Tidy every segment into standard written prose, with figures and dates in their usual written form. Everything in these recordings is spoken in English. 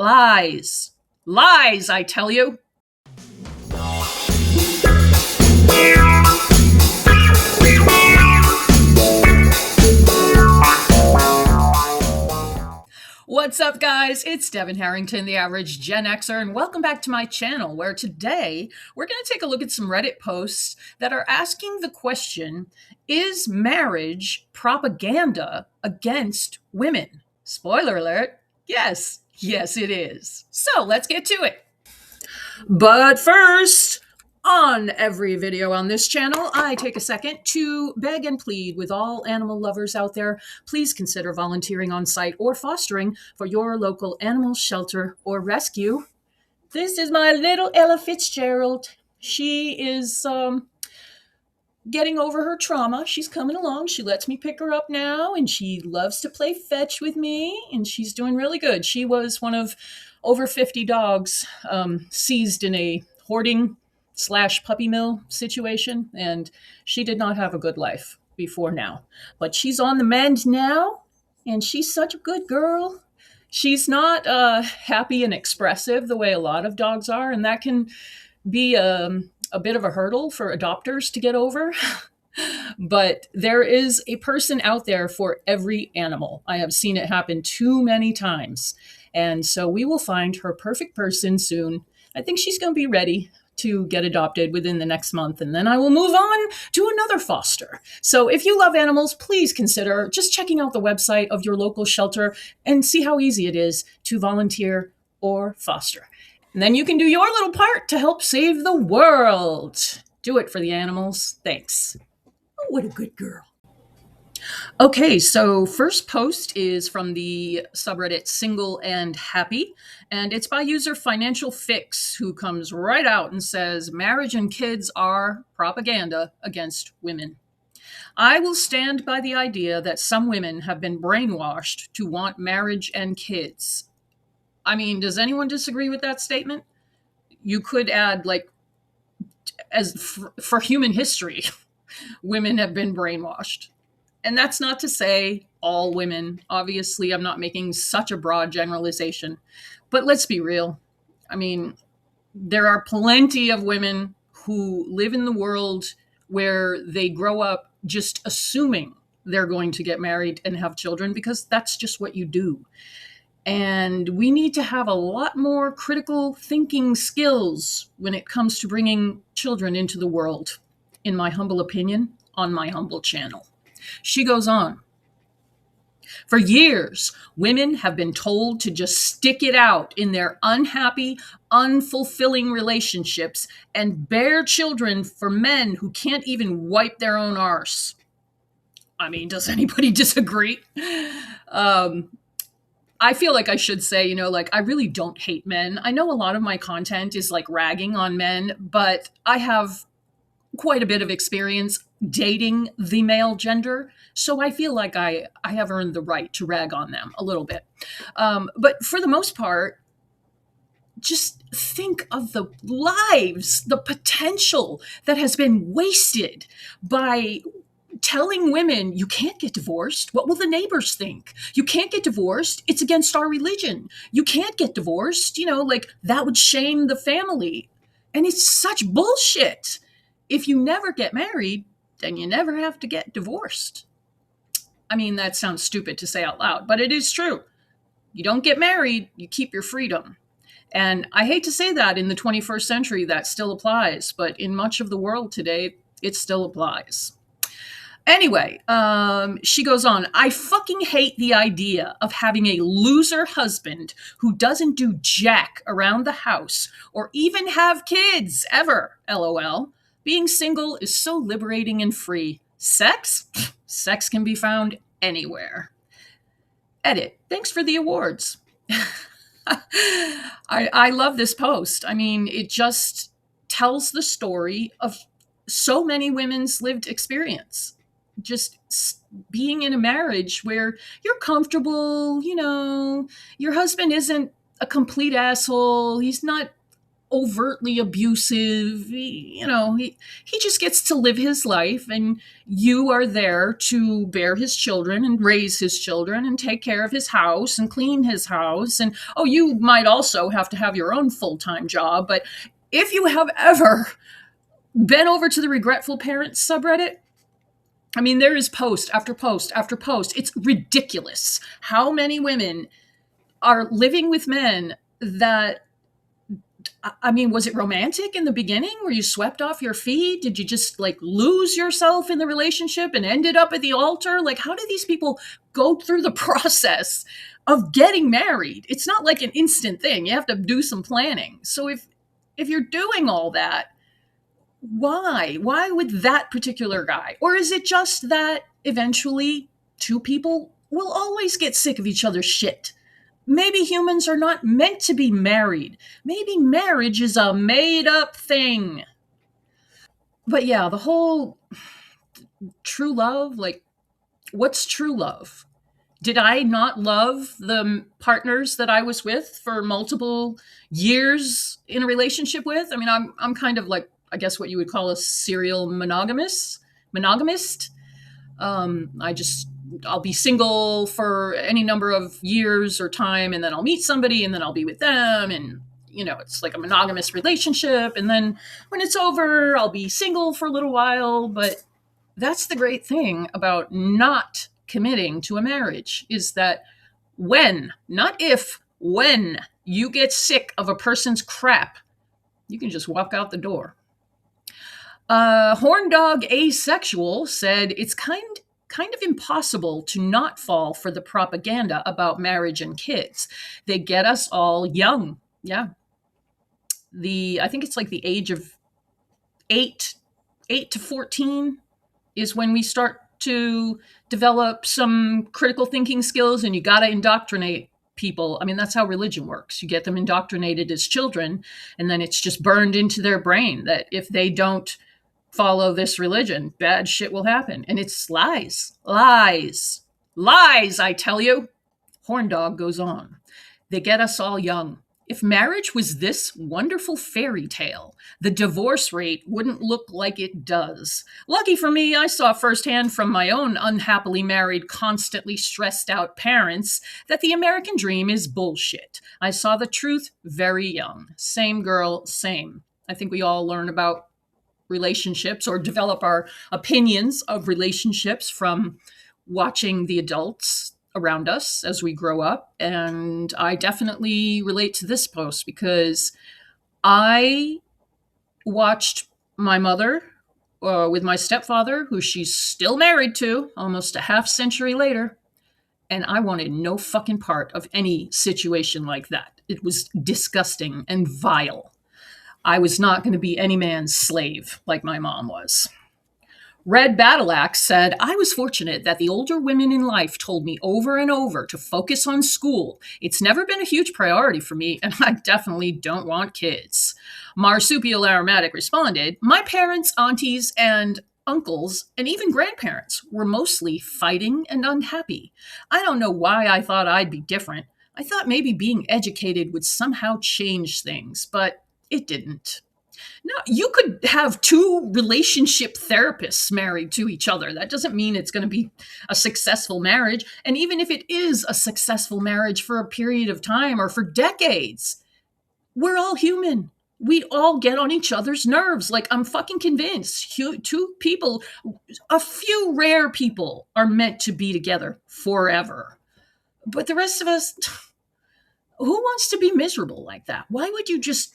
Lies. Lies, I tell you. What's up, guys? It's Devin Harrington, the average Gen Xer, and welcome back to my channel, where today we're going to take a look at some Reddit posts that are asking the question, is marriage propaganda against women? Spoiler alert, yes. Yes, it is. So let's get to it. But first, on every video on this channel, I take a second to beg and plead with all animal lovers out there. Please consider volunteering on site or fostering for your local animal shelter or rescue. This is my little Ella Fitzgerald. She is getting over her trauma. She's coming along. She lets me pick her up now, and she loves to play fetch with me, and she's doing really good. She was one of over 50 dogs seized in a hoarding / puppy mill situation, and she did not have a good life before now. But she's on the mend now, and she's such a good girl. She's not happy and expressive the way a lot of dogs are, and that can be a bit of a hurdle for adopters to get over. But there is a person out there for every animal. I have seen it happen too many times. And so we will find her perfect person soon. I think she's going to be ready to get adopted within the next month, and then I will move on to another foster. So if you love animals, please consider just checking out the website of your local shelter and see how easy it is to volunteer or foster. And then you can do your little part to help save the world. Do it for the animals. Thanks. Oh, what a good girl. Okay, so first post is from the subreddit Single and Happy, and it's by user Financial Fix, who comes right out and says, marriage and kids are propaganda against women. I will stand by the idea that some women have been brainwashed to want marriage and kids. I mean, does anyone disagree with that statement? You could add, for human history, women have been brainwashed. And that's not to say all women. Obviously, I'm not making such a broad generalization. But let's be real. I mean, there are plenty of women who live in the world where they grow up just assuming they're going to get married and have children because that's just what you do. And we need to have a lot more critical thinking skills when it comes to bringing children into the world, in my humble opinion, on my humble channel. She goes on. For years, women have been told to just stick it out in their unhappy, unfulfilling relationships and bear children for men who can't even wipe their own arse. I mean, does anybody disagree? I feel like I should say, I really don't hate men. I know a lot of my content is ragging on men, but I have quite a bit of experience dating the male gender. So I feel like I have earned the right to rag on them a little bit. But for the most part, just think of the lives, the potential that has been wasted by telling women, you can't get divorced. What will the neighbors think? You can't get divorced. It's against our religion. You can't get divorced. That would shame the family. And it's such bullshit. If you never get married, then you never have to get divorced. I mean, that sounds stupid to say out loud, but it is true. You don't get married, you keep your freedom. And I hate to say that in the 21st century that still applies, but in much of the world today, it still applies. Anyway, she goes on, I fucking hate the idea of having a loser husband who doesn't do jack around the house or even have kids ever, LOL. Being single is so liberating and free. Sex? Sex can be found anywhere. Edit. Thanks for the awards. I love this post. I mean, it just tells the story of so many women's lived experience. Just being in a marriage where you're comfortable, your husband isn't a complete asshole. He's not overtly abusive. He just gets to live his life, and you are there to bear his children and raise his children and take care of his house and clean his house. And oh, you might also have to have your own full-time job. But if you have ever been over to the Regretful Parents subreddit, I mean, there is post after post after post. It's ridiculous how many women are living with men that, I mean, was it romantic in the beginning? Were you swept off your feet? Did you just like lose yourself in the relationship and ended up at the altar? Like, how do these people go through the process of getting married? It's not like an instant thing. You have to do some planning. So if you're doing all that, why? Why with that particular guy? Or is it just that eventually two people will always get sick of each other's shit? Maybe humans are not meant to be married. Maybe marriage is a made up thing. But yeah, the whole true love, like, what's true love? Did I not love the partners that I was with for multiple years in a relationship with? I mean, I'm kind of like, I guess what you would call a serial monogamist. I'll be single for any number of years or time, and then I'll meet somebody, and then I'll be with them, and it's like a monogamous relationship. And then when it's over, I'll be single for a little while. But that's the great thing about not committing to a marriage, is that not if, when you get sick of a person's crap, you can just walk out the door. Horn Dog Asexual said it's kind of impossible to not fall for the propaganda about marriage and kids. They get us all young. Yeah. I think it's like the age of 8 to 14 is when we start to develop some critical thinking skills, and you got to indoctrinate people. I mean, that's how religion works. You get them indoctrinated as children, and then it's just burned into their brain that if they don't follow this religion, bad shit will happen. And it's lies, I tell you. Horn Dog goes on. They get us all young. If marriage was this wonderful fairy tale, the divorce rate wouldn't look like it does. Lucky for me, I saw firsthand from my own unhappily married, constantly stressed out parents that the American dream is bullshit. I saw the truth very young. Same girl, same. I think we all learn about relationships or develop our opinions of relationships from watching the adults around us as we grow up. And I definitely relate to this post because I watched my mother with my stepfather, who she's still married to almost a half century later, and I wanted no fucking part of any situation like that. It was disgusting and vile. I was not going to be any man's slave like my mom was. Red Battle Axe said, I was fortunate that the older women in life told me over and over to focus on school. It's never been a huge priority for me, and I definitely don't want kids. Marsupial Aromatic responded, my parents, aunties, and uncles, and even grandparents were mostly fighting and unhappy. I don't know why I thought I'd be different. I thought maybe being educated would somehow change things, but it didn't. No, you could have two relationship therapists married to each other. That doesn't mean it's going to be a successful marriage. And even if it is a successful marriage for a period of time or for decades, we're all human. We all get on each other's nerves. Like, I'm fucking convinced two people, a few rare people, are meant to be together forever. But the rest of us, who wants to be miserable like that? Why would you just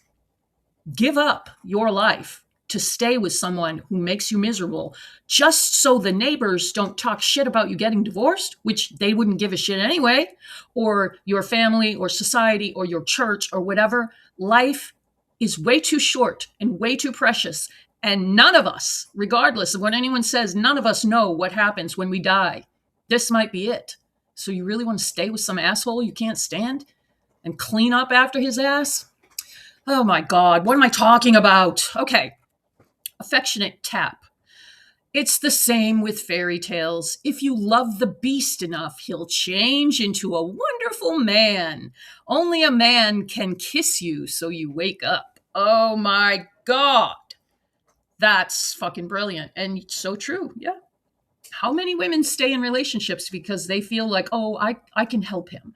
give up your life to stay with someone who makes you miserable just so the neighbors don't talk shit about you getting divorced, which they wouldn't give a shit anyway, or your family or society or your church or whatever? Life is way too short and way too precious. And none of us, regardless of what anyone says, none of us know what happens when we die. This might be it. So you really want to stay with some asshole you can't stand and clean up after his ass? Oh my God, what am I talking about? Okay, Affectionate Tap. It's the same with fairy tales. If you love the beast enough, he'll change into a wonderful man. Only a man can kiss you so you wake up. Oh my God. That's fucking brilliant. And so true. Yeah. How many women stay in relationships because they feel like, oh, I can help him.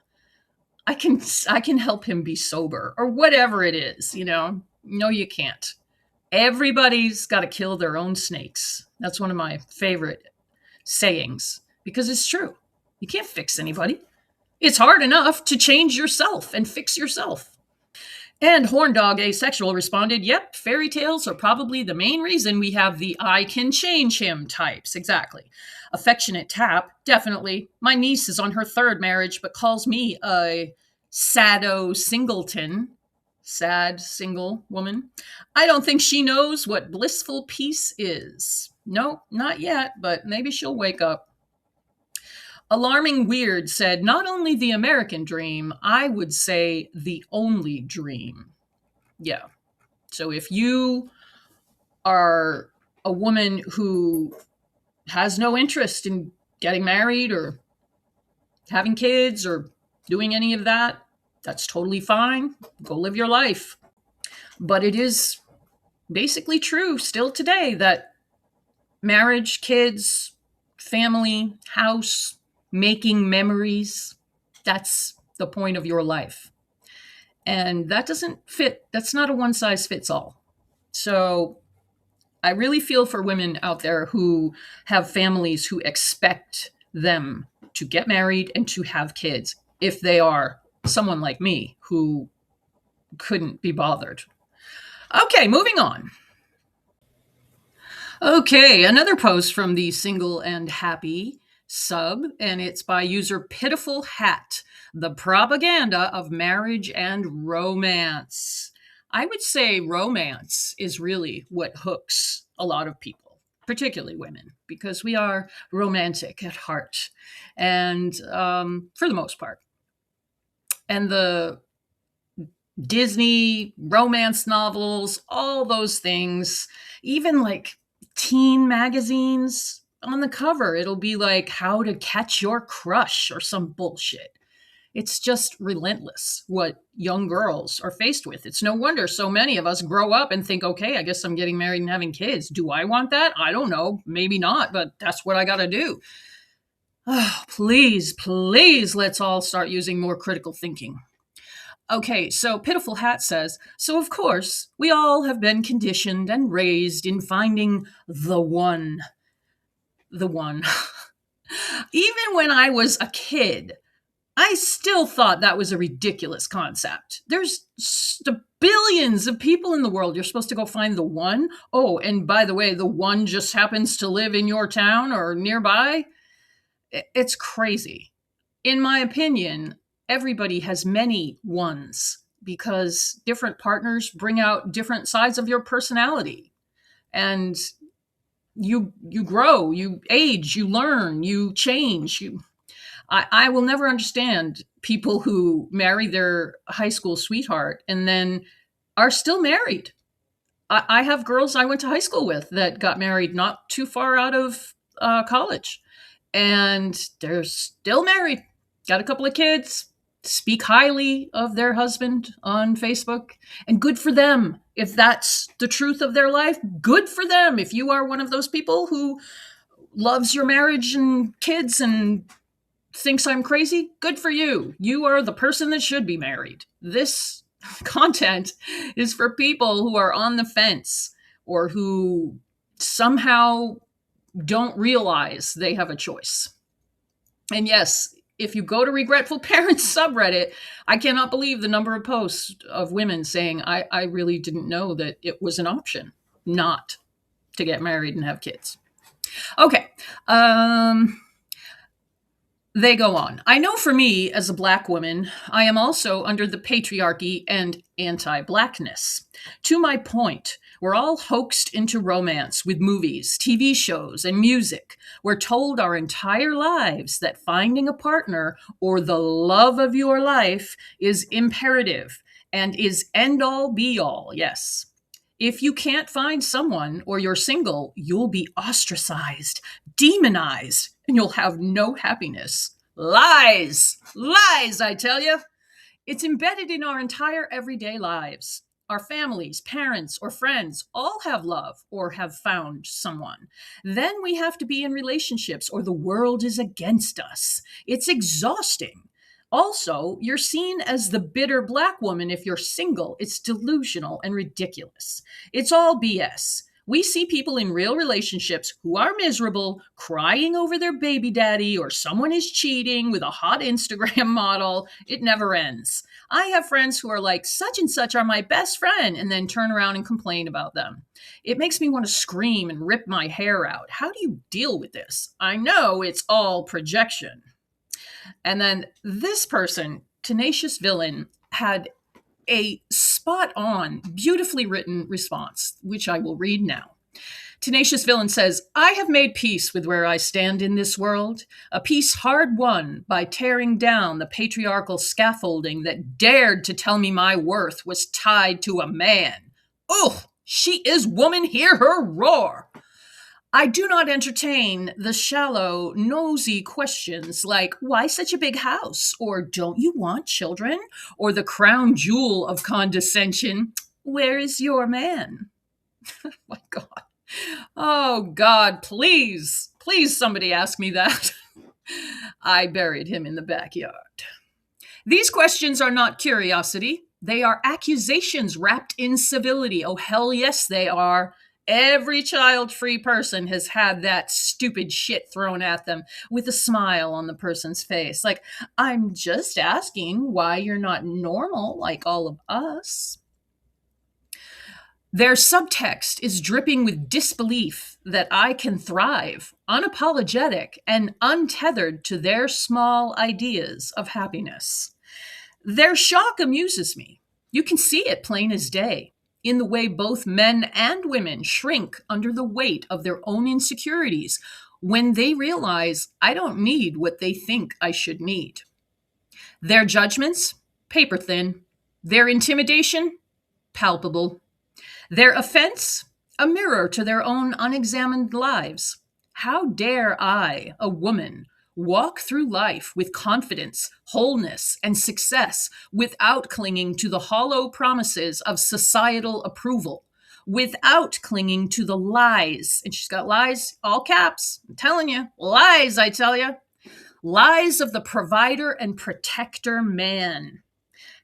I can help him be sober or whatever it is, you know? No, you can't. Everybody's got to kill their own snakes. That's one of my favorite sayings because it's true. You can't fix anybody. It's hard enough to change yourself and fix yourself. And Horn Dog Asexual responded, yep, fairy tales are probably the main reason we have the I can change him types. Exactly. Affectionate Tap, definitely. My niece is on her third marriage, but calls me a sado singleton. Sad single woman. I don't think she knows what blissful peace is. No, not yet, but maybe she'll wake up. Alarming Weird said, not only the American dream, I would say the only dream. Yeah. So if you are a woman who has no interest in getting married or having kids or doing any of that, that's totally fine. Go live your life. But it is basically true still today that marriage, kids, family, house, making memories, that's the point of your life. And that doesn't fit. That's not a one size fits all. So I really feel for women out there who have families who expect them to get married and to have kids if they are someone like me who couldn't be bothered. Okay, moving on. Okay, another post from the Single and Happy sub, and it's by user Pitiful Hat, the propaganda of marriage and romance. I would say romance is really what hooks a lot of people, particularly women, because we are romantic at heart, and for the most part. And the Disney romance novels, all those things, even like teen magazines on the cover, it'll be like How to Catch Your Crush or some bullshit. It's just relentless what young girls are faced with. It's no wonder so many of us grow up and think, okay, I guess I'm getting married and having kids. Do I want that? I don't know. Maybe not, but that's what I got to do. Oh, please, please, let's all start using more critical thinking. Okay, so Pitiful Hat says, so of course, we all have been conditioned and raised in finding the one. The one. Even when I was a kid, I still thought that was a ridiculous concept. There's billions of people in the world. You're supposed to go find the one. Oh, and by the way, the one just happens to live in your town or nearby. It's crazy. In my opinion, everybody has many ones because different partners bring out different sides of your personality. And you grow, you age, you learn, you change. I will never understand people who marry their high school sweetheart and then are still married. I have girls I went to high school with that got married not too far out of college, and they're still married, got a couple of kids, speak highly of their husband on Facebook, and good for them. If that's the truth of their life, good for them. If you are one of those people who loves your marriage and kids and thinks I'm crazy, good for you. You are the person that should be married. This content is for people who are on the fence or who somehow don't realize they have a choice. And yes, if you go to Regretful Parents subreddit, I cannot believe the number of posts of women saying, I really didn't know that it was an option not to get married and have kids. Okay. They go on. I know for me, as a Black woman, I am also under the patriarchy and anti-Blackness. To my point, we're all hoaxed into romance with movies, TV shows, and music. We're told our entire lives that finding a partner or the love of your life is imperative and is end-all be-all, yes. If you can't find someone or you're single, you'll be ostracized, demonized, and you'll have no happiness. Lies! Lies, I tell you! It's embedded in our entire everyday lives. Our families, parents, or friends all have love or have found someone. Then we have to be in relationships or the world is against us. It's exhausting. Also, you're seen as the bitter black woman if you're single. It's delusional and ridiculous. It's all BS. We see people in real relationships who are miserable, crying over their baby daddy, or someone is cheating with a hot Instagram model. It never ends. I have friends who are like, such and such are my best friend, and then turn around and complain about them. It makes me want to scream and rip my hair out. How do you deal with this? I know it's all projection. And then this person, Tenacious Villain, had a spot on, beautifully written response, which I will read now. Tenacious Villain says, I have made peace with where I stand in this world, a peace hard won by tearing down the patriarchal scaffolding that dared to tell me my worth was tied to a man. Oh, she is woman, hear her roar. I do not entertain the shallow, nosy questions like, why such a big house? Or don't you want children? Or the crown jewel of condescension, where is your man? My God. Oh, God, please somebody ask me that. I buried him in the backyard. These questions are not curiosity. They are accusations wrapped in civility. Oh, hell yes, they are. Every child-free person has had that stupid shit thrown at them with a smile on the person's face. Like, I'm just asking why you're not normal like all of us. Their subtext is dripping with disbelief that I can thrive, unapologetic and untethered to their small ideas of happiness. Their shock amuses me. You can see it plain as day in the way both men and women shrink under the weight of their own insecurities when they realize I don't need what they think I should need. Their judgments, paper thin. Their intimidation, palpable. Their offense, a mirror to their own unexamined lives. How dare I, a woman, walk through life with confidence, wholeness, and success without clinging to the hollow promises of societal approval, without clinging to the lies. And she's got lies, all caps. I'm telling you, lies, I tell you. Lies of the provider and protector man.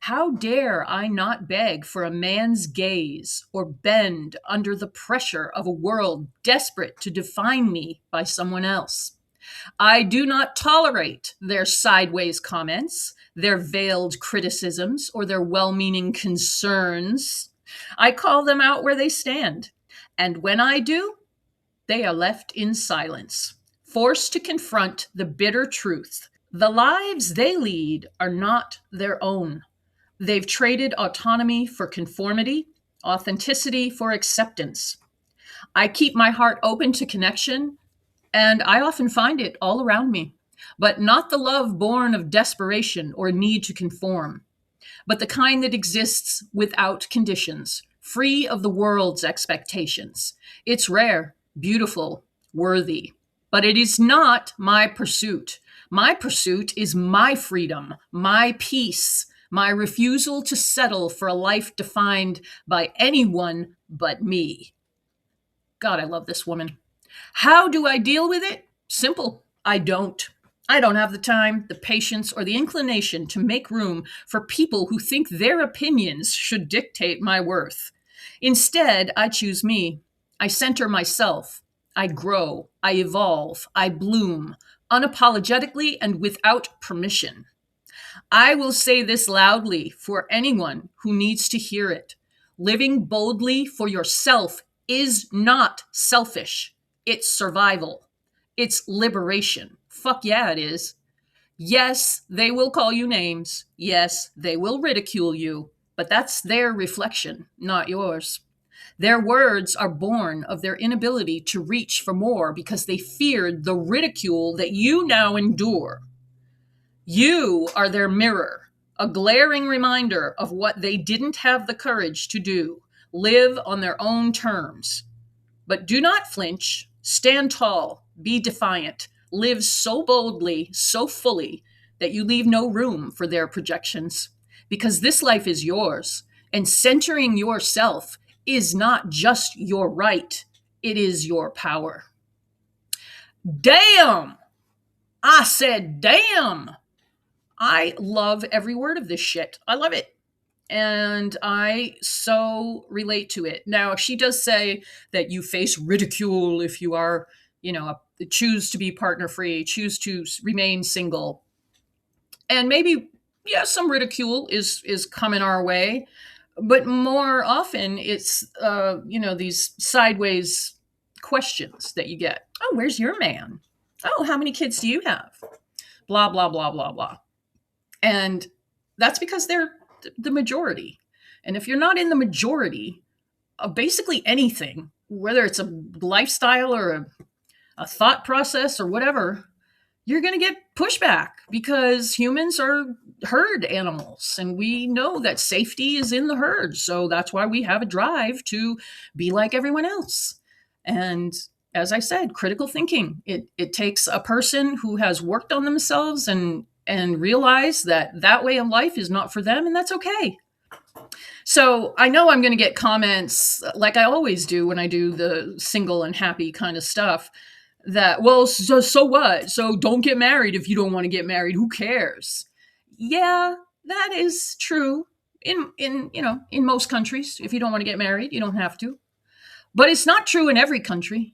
How dare I not beg for a man's gaze or bend under the pressure of a world desperate to define me by someone else? I do not tolerate their sideways comments, their veiled criticisms, or their well-meaning concerns. I call them out where they stand. And when I do, they are left in silence, forced to confront the bitter truth. The lives they lead are not their own. They've traded autonomy for conformity, authenticity for acceptance. I keep my heart open to connection, and I often find it all around me, but not the love born of desperation or need to conform, but the kind that exists without conditions, free of the world's expectations. It's rare, beautiful, worthy, but it is not my pursuit. My pursuit is my freedom, my peace, my refusal to settle for a life defined by anyone but me. God, I love this woman. How do I deal with it? Simple. I don't. I don't have the time, the patience, or the inclination to make room for people who think their opinions should dictate my worth. Instead, I choose me. I center myself. I grow. I evolve. I bloom, unapologetically and without permission. I will say this loudly for anyone who needs to hear it. Living boldly for yourself is not selfish. It's survival. It's liberation. Fuck yeah, it is. Yes, they will call you names. Yes, they will ridicule you, but that's their reflection, not yours. Their words are born of their inability to reach for more because they feared the ridicule that you now endure. You are their mirror, a glaring reminder of what they didn't have the courage to do, live on their own terms. But do not flinch, stand tall, be defiant, live so boldly, so fully, that you leave no room for their projections. Because this life is yours, And centering yourself is not just your right, it is your power. Damn! I said, damn! I love every word of this shit. I love it. And I so relate to it. Now, she does say that you face ridicule if you are, choose to be partner free, choose to remain single. And maybe, yeah, some ridicule is coming our way, but more often it's, these sideways questions that you get. Oh, where's your man? Oh, how many kids do you have? Blah, blah, blah, blah, blah. And that's because they're the majority. And if you're not in the majority of basically anything, whether it's a lifestyle or a thought process or whatever, you're going to get pushback because humans are herd animals. And we know that safety is in the herd. So that's why we have a drive to be like everyone else. And as I said, critical thinking. It takes a person who has worked on themselves and realize that way of life is not for them, and that's okay. So I know I'm going to get comments like I always do when I do the single and happy kind of stuff that, well, so what? So don't get married if you don't want to get married. Who cares? Yeah, that is true in most countries. If you don't want to get married, you don't have to. But it's not true in every country.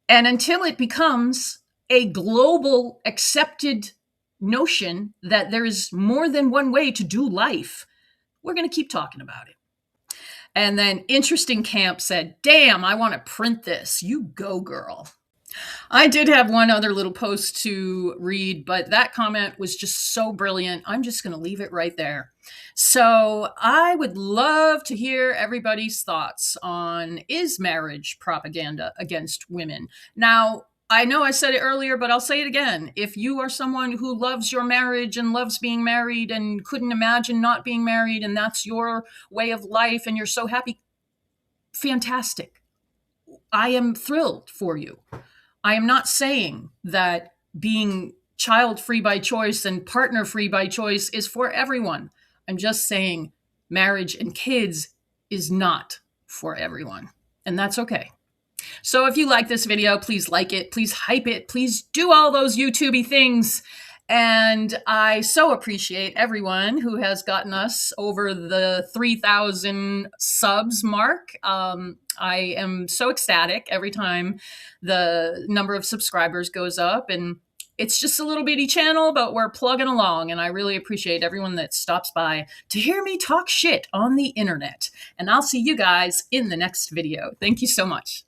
And until it becomes a global accepted notion that there is more than one way to do life, we're going to keep talking about it. And then Interesting Camp said, damn, I want to print this. You go, girl. I did have one other little post to read, but that comment was just so brilliant. I'm just going to leave it right there. So I would love to hear everybody's thoughts on, is marriage propaganda against women? Now, I know I said it earlier, but I'll say it again. If you are someone who loves your marriage and loves being married and couldn't imagine not being married, and that's your way of life and you're so happy, fantastic. I am thrilled for you. I am not saying that being child-free by choice and partner-free by choice is for everyone. I'm just saying marriage and kids is not for everyone, and that's okay. So if you like this video, please like it, please hype it, please do all those YouTubey things. And I so appreciate everyone who has gotten us over the 3,000 subs mark. I am so ecstatic every time the number of subscribers goes up, and it's just a little bitty channel, but we're plugging along, and I really appreciate everyone that stops by to hear me talk shit on the internet. And I'll see you guys in the next video. Thank you so much.